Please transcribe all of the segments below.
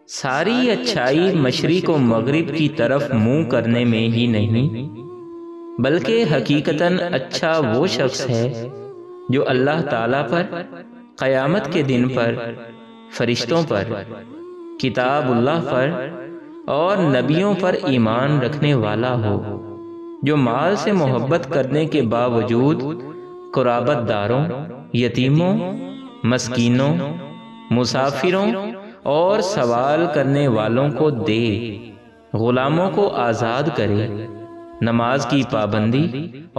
ساری اچھائی مشرق و مغرب کی طرف منہ کرنے میں ہی نہیں، بلکہ حقیقتاً اچھا وہ شخص ہے جو اللہ تعالیٰ پر، قیامت کے دن پر، فرشتوں پر، کتاب اللہ پر اور نبیوں پر ایمان رکھنے والا ہو، جو مال سے محبت کرنے کے باوجود قرابت داروں، یتیموں، مسکینوں، مسافروں اور سوال کرنے والوں کو دے، غلاموں کو آزاد کرے، نماز کی پابندی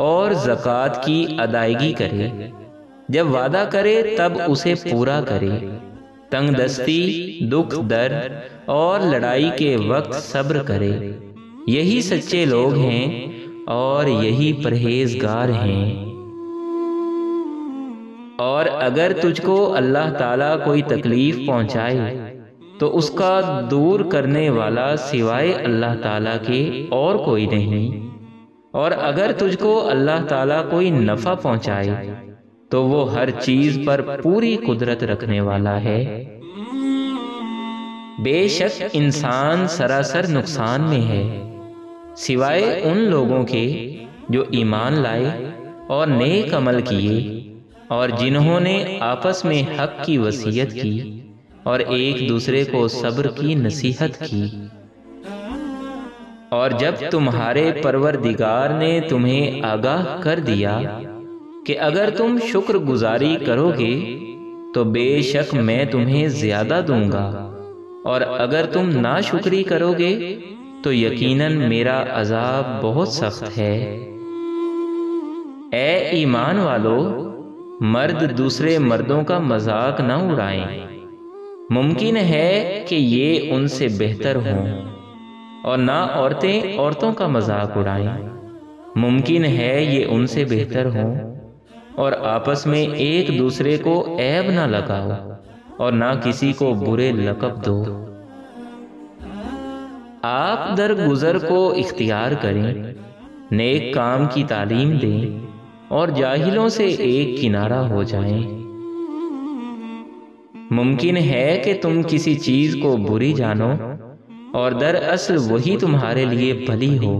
اور زکوٰۃ کی ادائیگی کرے، جب وعدہ کرے تب اسے پورا کرے، تنگ دستی، دکھ درد اور لڑائی کے وقت صبر کرے۔ یہی سچے لوگ ہیں اور یہی پرہیزگار ہیں۔ اور اگر تجھ کو اللہ تعالیٰ کوئی تکلیف پہنچائے تو اس کا دور کرنے والا سوائے اللہ تعالیٰ کے اور کوئی نہیں، اور اگر تجھ کو اللہ تعالیٰ کوئی نفع پہنچائے تو وہ ہر چیز پر پوری قدرت رکھنے والا ہے۔ بے شک انسان سراسر نقصان میں ہے، سوائے ان لوگوں کے جو ایمان لائے اور نیک عمل کیے اور جنہوں نے آپس میں حق کی وصیت کی اور ایک دوسرے کو صبر کی نصیحت کی۔ اور جب تمہارے پروردگار نے تمہیں آگاہ کر دیا کہ اگر تم شکر گزاری کرو گے تو بے شک میں تمہیں زیادہ دوں گا، اور اگر تم ناشکری کرو گے تو یقیناً میرا عذاب بہت سخت ہے۔ اے ایمان والو، مرد دوسرے مردوں کا مذاق نہ اڑائیں۔ ممکن ہے کہ یہ ان سے بہتر ہوں، اور نہ عورتیں عورتوں کا مذاق اڑائیں۔ ممکن ہے یہ ان سے بہتر ہوں، اور آپس میں ایک دوسرے کو عیب نہ لگاؤ اور نہ کسی کو برے لقب دو۔ آپ درگزر کو اختیار کریں، نیک کام کی تعلیم دیں اور جاہلوں سے ایک کنارہ ہو جائیں۔ ممکن ہے کہ تم کسی چیز کو بری جانو اور دراصل وہی تمہارے لیے بھلی ہو،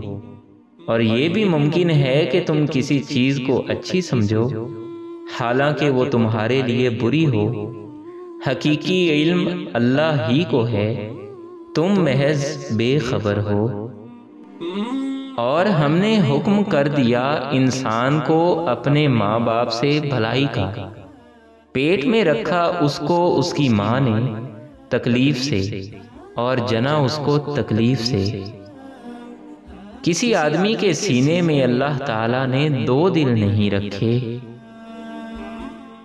اور یہ بھی ممکن ہے کہ تم کسی چیز کو اچھی سمجھو حالانکہ وہ تمہارے لیے بری ہو۔ حقیقی علم اللہ ہی کو ہے، تم محض بے خبر ہو۔ اور ہم نے حکم کر دیا انسان کو اپنے ماں باپ سے بھلائی کا، پیٹ میں رکھا اس کو اس کی ماں نے تکلیف سے اور جنا اس کو تکلیف سے۔ کسی آدمی کے سینے میں اللہ تعالیٰ نے دو دل نہیں رکھے،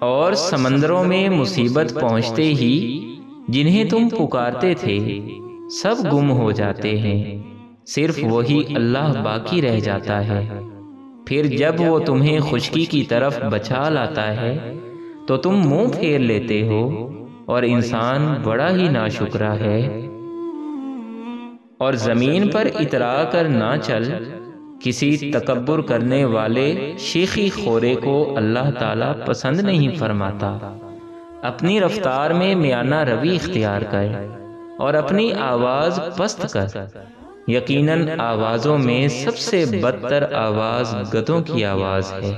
اور سمندروں میں مصیبت پہنچتے ہی جنہیں تم پکارتے تھے سب گم ہو جاتے ہیں، صرف وہی اللہ باقی رہ جاتا ہے۔ پھر جب وہ تمہیں خشکی کی طرف بچا لاتا ہے تو تم منہ پھیر لیتے ہو، اور انسان بڑا ہی ناشکرا ہے۔ اور زمین پر اترا کر نہ چل، کسی تکبر کرنے والے شیخی خورے کو اللہ تعالیٰ پسند نہیں فرماتا۔ اپنی رفتار میں میانہ روی اختیار کر اور اپنی آواز پست کر، یقیناً آوازوں میں سب سے بدتر آواز گدھوں کی آواز ہے۔